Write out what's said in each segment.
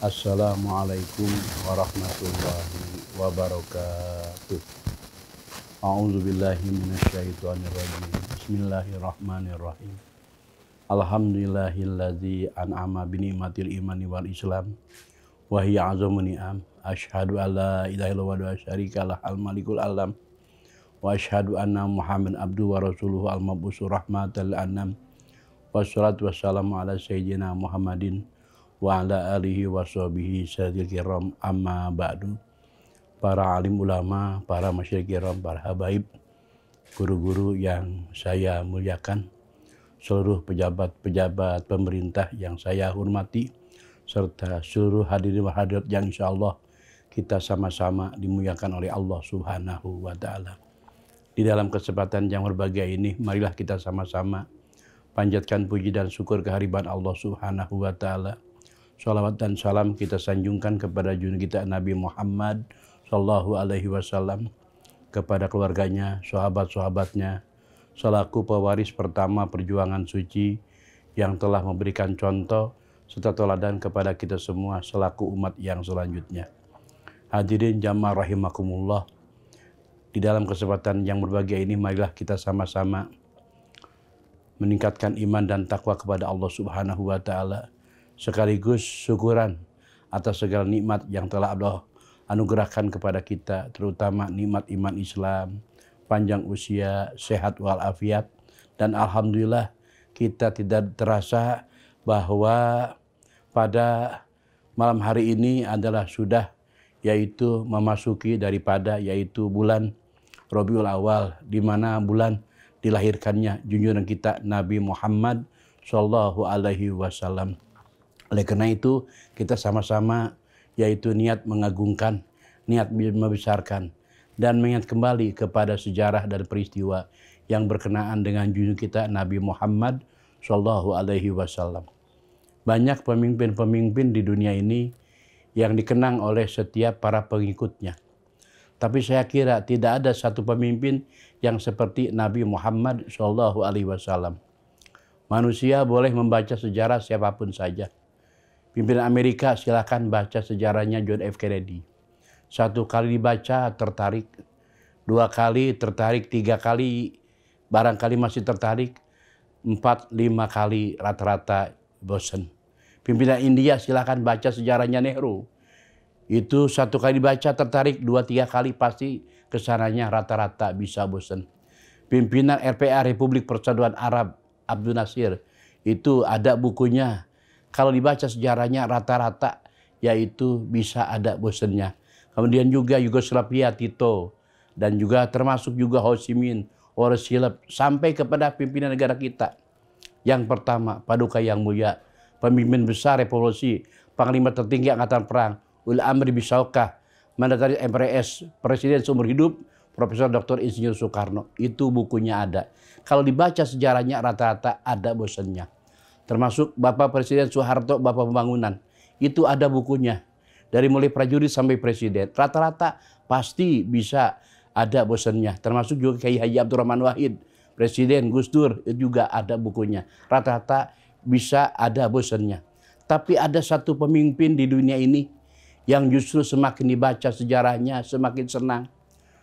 Assalamualaikum warahmatullahi wabarakatuh. A'udzu billahi minasyaitonir rajim. Bismillahirrahmanirrahim. Alhamdulillahilladzi an'ama bi ni'matil imani wal islam wa hiya 'azamun ni'am. Asyhadu an la ilaha illallah wa syarikalah al-malikul alam wa asyhadu anna Muhammadan abduhu wa rasuluhu al-mab'utsur rahmatan lil anam. Wassalatu wassalamu ala sayyidina Muhammadin wa ala alihi wa sahbihi sadil kiram amma ba'du. Para alim ulama, para masyayikh kiram, para habaib, guru-guru yang saya muliakan, seluruh pejabat-pejabat pemerintah yang saya hormati, serta seluruh hadirin wa hadirat yang insyaallah kita sama-sama dimuliakan oleh Allah Subhanahu wa ta'ala. Di dalam kesempatan yang berbahagia ini, marilah kita sama-sama panjatkan puji dan syukur kehadiran Allah Subhanahu wa ta'ala. Salawat dan salam kita sanjungkan kepada junjungan kita Nabi Muhammad sallallahu alaihi wasallam, kepada keluarganya, sahabat-sahabatnya, selaku pewaris pertama perjuangan suci yang telah memberikan contoh serta teladan kepada kita semua selaku umat yang selanjutnya. Hadirin jamaah rahimakumullah, di dalam kesempatan yang berbahagia ini marilah kita sama-sama meningkatkan iman dan takwa kepada Allah Subhanahu wa ta'ala, sekaligus syukuran atas segala nikmat yang telah Allah anugerahkan kepada kita, terutama nikmat iman Islam, panjang usia, sehat walafiat, dan alhamdulillah kita tidak terasa bahwa pada malam hari ini adalah sudah yaitu memasuki daripada yaitu bulan Rabiul Awal, di mana bulan dilahirkannya junjungan kita Nabi Muhammad sallallahu alaihi wasallam. Oleh karena itu kita sama-sama yaitu niat mengagungkan, niat membesarkan, dan mengingat kembali kepada sejarah dan peristiwa yang berkenaan dengan junjungan kita Nabi Muhammad sallallahu alaihi wasallam. Banyak pemimpin-pemimpin di dunia ini yang dikenang oleh setiap para pengikutnya. Tapi saya kira tidak ada satu pemimpin yang seperti Nabi Muhammad sallallahu alaihi wasallam. Manusia boleh membaca sejarah siapapun saja. Pimpinan Amerika silakan baca sejarahnya John F. Kennedy. Satu kali dibaca tertarik, dua kali tertarik, tiga kali barangkali masih tertarik, 4-5 kali rata-rata bosan. Pimpinan India silakan baca sejarahnya Nehru. Itu satu kali dibaca tertarik, 2-3 kali pasti kesananya rata-rata bisa bosan. Pimpinan RPA Republik Persatuan Arab Abdul Nasir, itu ada bukunya. Kalau dibaca sejarahnya rata-rata yaitu bisa ada bosannya. Kemudian juga Yugoslavia Tito, dan juga termasuk juga Ho Chi Minh, Orsilep, sampai kepada pimpinan negara kita. Yang pertama, Paduka Yang Mulia, pemimpin besar revolusi, Panglima tertinggi Angkatan Perang, Ul Amri Bisaukah, Mandataris MPRS, Presiden seumur hidup, Profesor Dr. Insinyur Soekarno. Itu bukunya ada. Kalau dibaca sejarahnya rata-rata ada bosannya. Termasuk Bapak Presiden Soeharto, Bapak Pembangunan. Itu ada bukunya. Dari mulai prajurit sampai presiden. Rata-rata pasti bisa ada bosannya. Termasuk juga Kiai Haji Abdurrahman Wahid, Presiden Gus Dur, itu juga ada bukunya. Rata-rata bisa ada bosannya. Tapi ada satu pemimpin di dunia ini yang justru semakin dibaca sejarahnya semakin senang.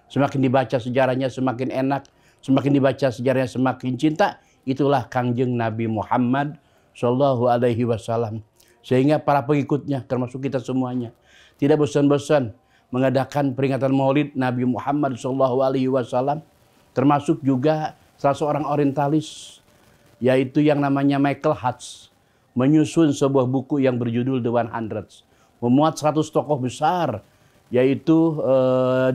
Semakin dibaca sejarahnya semakin enak. Semakin dibaca sejarahnya semakin cinta. Itulah Kangjeng Nabi Muhammad sallallahu alaihi wasallam. Sehingga para pengikutnya termasuk kita semuanya tidak bosan-bosan mengadakan peringatan Maulid Nabi Muhammad sallallahu alaihi wasallam. Termasuk juga salah seorang orientalis yaitu yang namanya Michael Hutz menyusun sebuah buku yang berjudul The 100, memuat 100 tokoh besar yaitu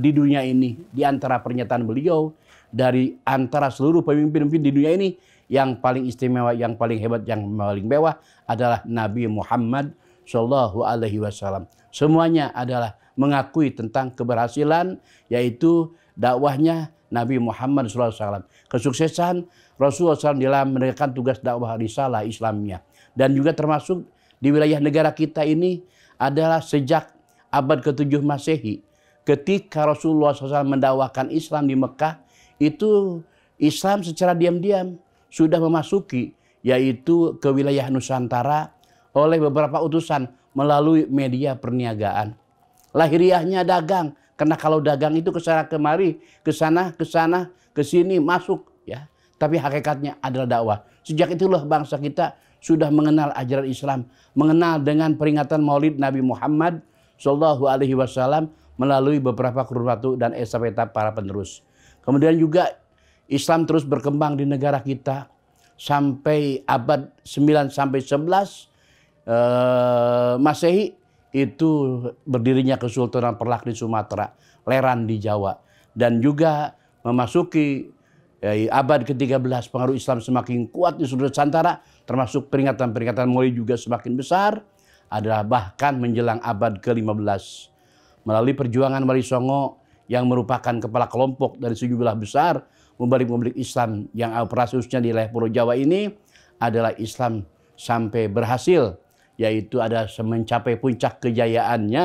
di dunia ini. Di antara pernyataan beliau, dari antara seluruh pemimpin-pemimpin di dunia ini, yang paling istimewa, yang paling hebat, yang paling mewah adalah Nabi Muhammad sallallahu alaihi wasallam. Semuanya adalah mengakui tentang keberhasilan yaitu dakwahnya Nabi Muhammad sallallahu alaihi wasallam. Kesuksesan Rasulullah SAW dalam menegakkan tugas dakwah risalah Islamnya. Dan juga termasuk di wilayah negara kita ini adalah sejak abad ke-7 Masehi. Ketika Rasulullah SAW mendakwakan Islam di Mekah, itu Islam secara diam-diam sudah memasuki yaitu ke wilayah Nusantara oleh beberapa utusan melalui media perniagaan. Lahiriahnya dagang, karena kalau dagang itu kesana kemari, kesana, kesini masuk, ya. Tapi hakikatnya adalah dakwah. Sejak itulah bangsa kita sudah mengenal ajaran Islam, mengenal dengan peringatan Maulid Nabi Muhammad Shallallahu Alaihi Wasallam melalui beberapa kurun waktu dan estafeta para penerus. Kemudian juga Islam terus berkembang di negara kita sampai abad 9 sampai 11 Masehi, itu berdirinya Kesultanan Perlak di Sumatera, Leran di Jawa, dan juga memasuki abad ke-13 pengaruh Islam semakin kuat di seluruh Nusantara, termasuk peringatan-peringatan Maulid juga semakin besar, adalah bahkan menjelang abad ke-15. Melalui perjuangan Wali Songo yang merupakan kepala kelompok dari sejumlah besar membalik Islam yang operasi khususnya di wilayah Pulau Jawa ini, adalah Islam sampai berhasil, yaitu ada mencapai puncak kejayaannya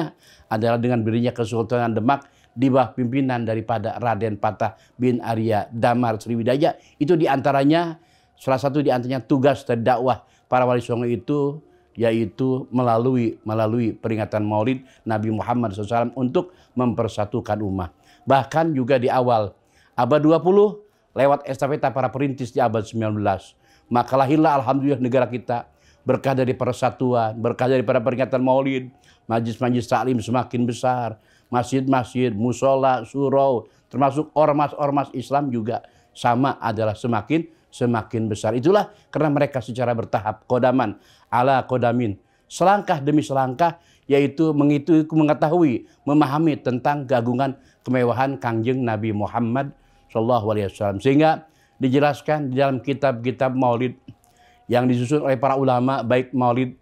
adalah dengan berdirinya Kesultanan Demak di bawah pimpinan daripada Raden Patah bin Arya Damar Sriwijaya. Itu diantaranya, salah satu diantaranya tugas dan dakwah para Wali Songo itu, yaitu melalui peringatan Maulid Nabi Muhammad SAW untuk mempersatukan umat. Bahkan juga di awal abad 20 lewat estafeta para perintis di abad 19. Maka lahirlah alhamdulillah negara kita berkah dari persatuan, berkah daripada peringatan Maulid, majlis-majlis taklim semakin besar, masjid-masjid, musola, surau, termasuk ormas-ormas Islam juga sama adalah semakin besar. Itulah karena mereka secara bertahap, kodaman ala kodamin, selangkah demi selangkah, yaitu mengetahui, memahami tentang keagungan kemewahan Kangjeng Nabi Muhammad SAW. Sehingga dijelaskan di dalam kitab-kitab Maulid yang disusun oleh para ulama, baik Maulid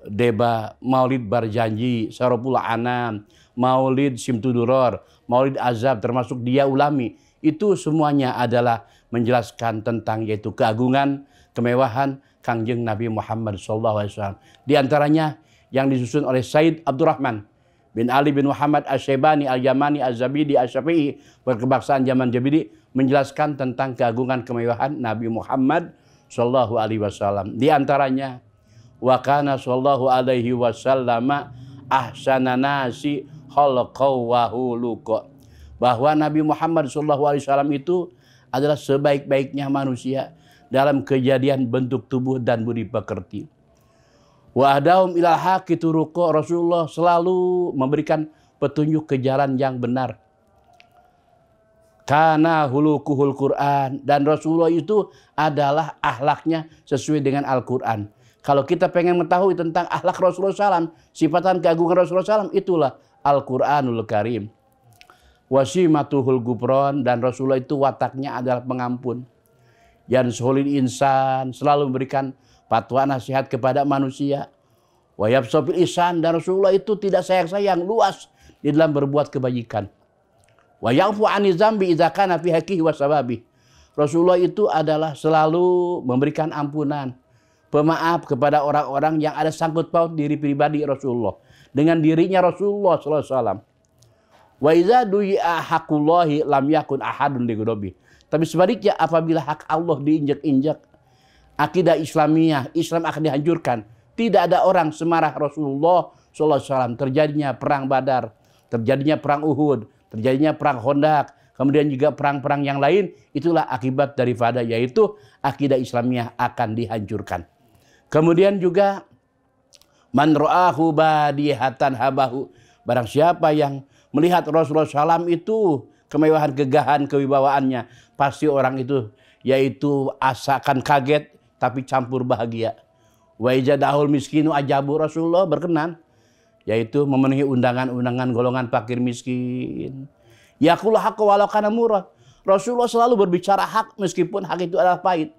Deba, Maulid Barjanji, Saroful Anam, Maulid Simtuduror, Maulid Azab, termasuk Dia Ulami, itu semuanya adalah menjelaskan tentang yaitu keagungan, kemewahan Kangjeng Nabi Muhammad SAW. Di antaranya yang disusun oleh Said Abdurrahman bin Ali bin Muhammad Asy-Syaibani Al-Yamani Az-Zabidi Asy-Syafi'i, berkebangsaan zaman Zabidi, menjelaskan tentang keagungan kemewahan Nabi Muhammad Sallallahu Alaihi Wasallam. Di antaranya, wa kana sallallahu alaihi wasallam ahsana nasi khalaqau wa huluqa, bahwa Nabi Muhammad Sallallahu Alaihi Wasallam itu adalah sebaik-baiknya manusia dalam kejadian bentuk tubuh dan budi pekerti. Wa adahum ilal haqqi turuqa, Rasulullah selalu memberikan petunjuk ke jalan yang benar. Kana hulukuhul Quran, dan Rasulullah itu adalah akhlaknya sesuai dengan Al-Quran. Kalau kita pengen mengetahui tentang akhlak Rasulullah SAW, sifatan keagungan Rasulullah SAW, itulah Al-Quranul Karim. Wasimatuhul gufron, dan Rasulullah itu wataknya adalah pengampun. Yansulil insan, selalu memberikan fatwa nasihat kepada manusia. Wayabsofil ihsan, dan Rasulullah itu tidak sayang-sayang, luas di dalam berbuat kebajikan. Wa ya'fu 'ani dzambi idza kana fi haqqihi wa sababi. Rasulullah itu adalah selalu memberikan ampunan, pemaaf kepada orang-orang yang ada sangkut paut diri pribadi Rasulullah dengan dirinya Rasulullah sallallahu alaihi wasallam. Wa idza du'i'a haqqullahi lam yakun ahadun lighadabi. Tapi sebaliknya apabila hak Allah diinjak-injak, akidah Islamiyah, Islam akan dihancurkan. Tidak ada orang semarah Rasulullah sallallahu alaihi wasallam. Terjadinya perang Badar, terjadinya perang Uhud, terjadinya perang Khandaq, kemudian juga perang-perang yang lain, itulah akibat daripada yaitu akidah Islamiyah akan dihancurkan. Kemudian juga man ra'ahu badihatan habahu, barang siapa yang melihat Rasulullah SAW itu kemewahan, kegahan, kewibawaannya, pasti orang itu yaitu asakan kaget tapi campur bahagia. Wa ijadahul miskinu ajabu, Rasulullah berkenan yaitu memenuhi undangan-undangan golongan fakir miskin. Yaqulu haqqo walau kana murah. Rasulullah selalu berbicara hak meskipun hak itu adalah pahit.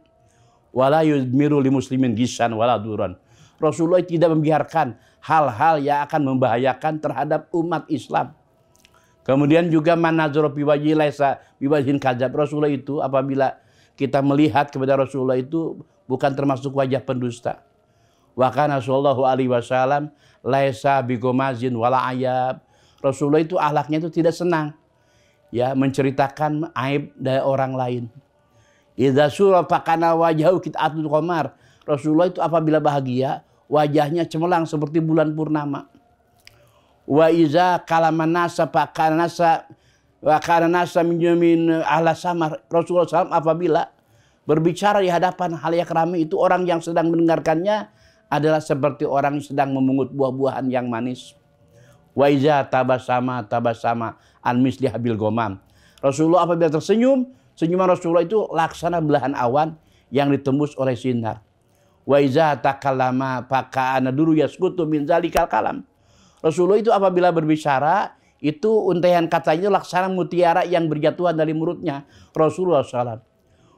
Wala yudmiru li muslimin gisan wala duran. Rasulullah tidak membiarkan hal-hal yang akan membahayakan terhadap umat Islam. Kemudian juga manazara fi wajhi laisa bi wajhin kadzab. Rasulullah itu apabila kita melihat kepada Rasulullah itu bukan termasuk wajah pendusta. Wa kana sallallahu alaihi wasallam laisa bigomazin wala ayab. Rasulullah itu akhlaknya itu tidak senang ya menceritakan aib dari orang lain. Idza sura faqana wajhu qit'atul qamar. Rasulullah itu apabila bahagia, wajahnya cemerlang seperti bulan purnama. Wa iza kalaman nasa pakana nasa min ahla samar. Rasulullah SAW apabila berbicara di hadapan halayak ramai itu, orang yang sedang mendengarkannya adalah seperti orang yang sedang memungut buah-buahan yang manis. Wa iza tabasama an misli habil gomam. Rasulullah apabila tersenyum, senyuman Rasulullah itu laksana belahan awan yang ditembus oleh sinar. Wa iza takallama faka'ana duru yaskutu min zalikal kalam. Rasulullah itu apabila berbicara, itu untaian katanya laksana mutiara yang berjatuhan dari mulutnya Rasulullah SAW.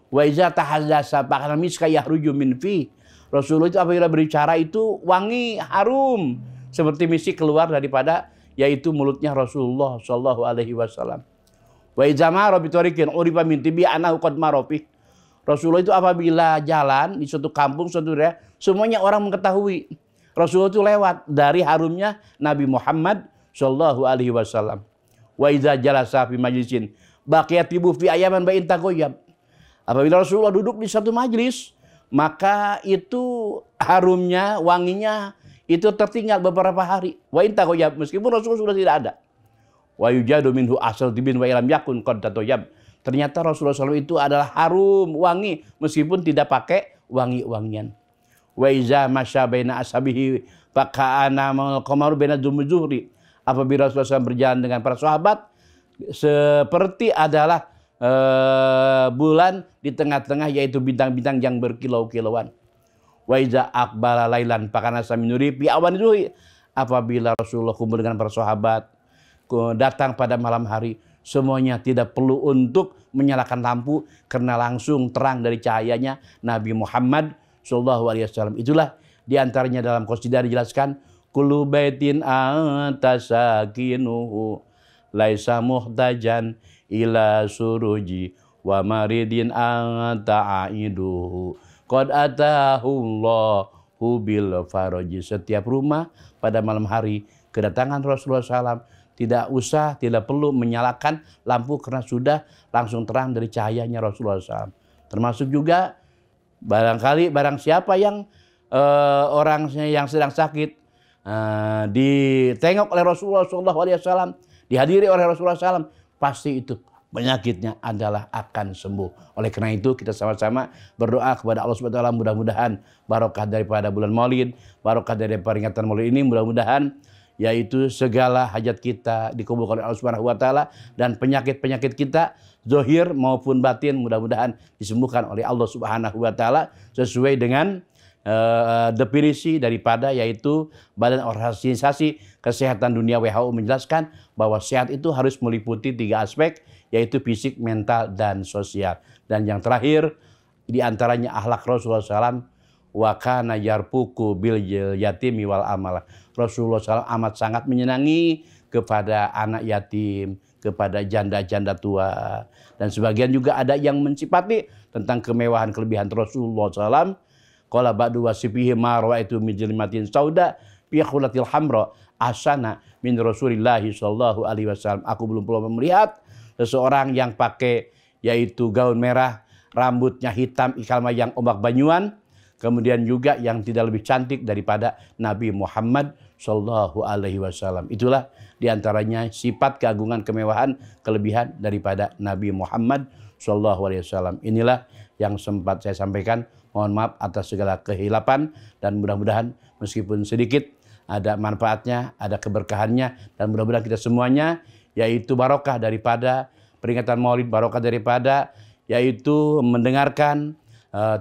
Wa iza tahazzasa faka'ana miska yahruju min fi. Rasulullah itu apabila berbicara itu wangi, harum, seperti misik keluar daripada yaitu mulutnya Rasulullah SAW. Wa iza mara bi tariqin urifa min tibi anahu qad marafi. Rasulullah itu apabila jalan di suatu kampung, suatu daerah, semuanya orang mengetahui Rasulullah itu lewat dari harumnya Nabi Muhammad sallallahu alaihi wasallam. Wa idza jalasa fi majlisin baqiyatibu fi ayaman ba'in taqayyab. Apabila Rasulullah duduk di satu majlis, maka itu harumnya, wanginya itu tertinggal beberapa hari. Wa in taqayyab, meskipun Rasulullah sudah tidak ada. Wa yujadu minhu asal tibin wa ilam yakun qad tatayyab. Ternyata Rasulullah SAW itu adalah harum, wangi, meskipun tidak pakai wangi-wangian. Wa iza masya baina ashabihi faka'ana qamaru baina zuhri. Apabila Rasulullah SAW berjalan dengan para sahabat, seperti adalah bulan di tengah-tengah, yaitu bintang-bintang yang berkilau-kilauan. Wa iza aqbala lailan fakana saminuri fi awan zuhri. Apabila Rasulullah kumpul dengan para sahabat, datang pada malam hari, semuanya tidak perlu untuk menyalakan lampu karena langsung terang dari cahayanya Nabi Muhammad SAW. Itulah diantaranya dalam qasidah dijelaskan, kullu baitin antasakinuhu laisa muhtajan ila suruji wa maridin anta'aiduhu qad atahullahu bil faraji. Setiap rumah pada malam hari kedatangan Rasulullah SAW tidak perlu menyalakan lampu karena sudah langsung terang dari cahayanya Rasulullah SAW. Termasuk juga barang siapa yang orangnya yang sedang sakit ditengok oleh Rasulullah SAW, dihadiri oleh Rasulullah SAW, pasti itu penyakitnya adalah akan sembuh. Oleh karena itu kita sama-sama berdoa kepada Allah Subhanahu wa taala, mudah-mudahan barokah daripada bulan Maulid, barokah dari peringatan Maulid ini, mudah-mudahan yaitu segala hajat kita dikabulkan oleh Allah Subhanahu wa taala, dan penyakit-penyakit kita zahir maupun batin mudah-mudahan disembuhkan oleh Allah Subhanahu wa taala sesuai dengan definisi daripada yaitu Badan Organisasi Kesehatan Dunia WHO menjelaskan bahwa sehat itu harus meliputi 3 aspek, yaitu fisik, mental, dan sosial. Dan yang terakhir diantaranya akhlak Rasulullah SAW, wa kana yarfuku bil yatimi wal amala. Rasulullah SAW amat sangat menyenangi kepada anak yatim, kepada janda-janda tua, dan sebagian juga ada yang mensifati tentang kemewahan kelebihan Rasulullah SAW. Qala ba'du wasifihi ma rawaitu min jilmatin sauda fi khulatil hamra asana min Rasulillahi sallallahu alaihi wasallam. Aku belum pernah melihat seseorang yang pakai yaitu gaun merah, rambutnya hitam ikalma yang ombak banyuan, kemudian juga yang tidak lebih cantik daripada Nabi Muhammad sallallahu alaihi wasallam. Itulah diantaranya sifat keagungan, kemewahan, kelebihan daripada Nabi Muhammad sallallahu alaihi wasallam. Inilah yang sempat saya sampaikan. Mohon maaf atas segala kehilapan, dan mudah-mudahan meskipun sedikit ada manfaatnya, ada keberkahannya, dan mudah-mudahan kita semuanya yaitu barokah daripada peringatan Maulid, barokah daripada yaitu mendengarkan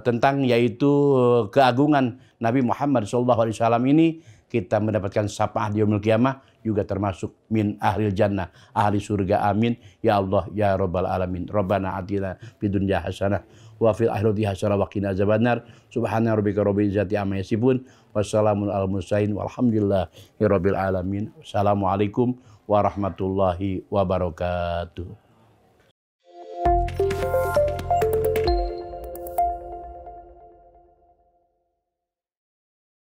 tentang yaitu keagungan Nabi Muhammad SAW ini, kita mendapatkan syafaat di yaumil qiyamah, juga termasuk min ahlil jannah, ahli surga. Amin ya Allah ya rabbal alamin. Rabbana atina fid dunya hasanah wa fil akhirati hasanah wa qina azabannar. Subhana rabbika rabbil izzati amma yasifun, wassalamun alal mursalin walhamdulillahi rabbil alamin. Assalamualaikum warahmatullahi wabarakatuh.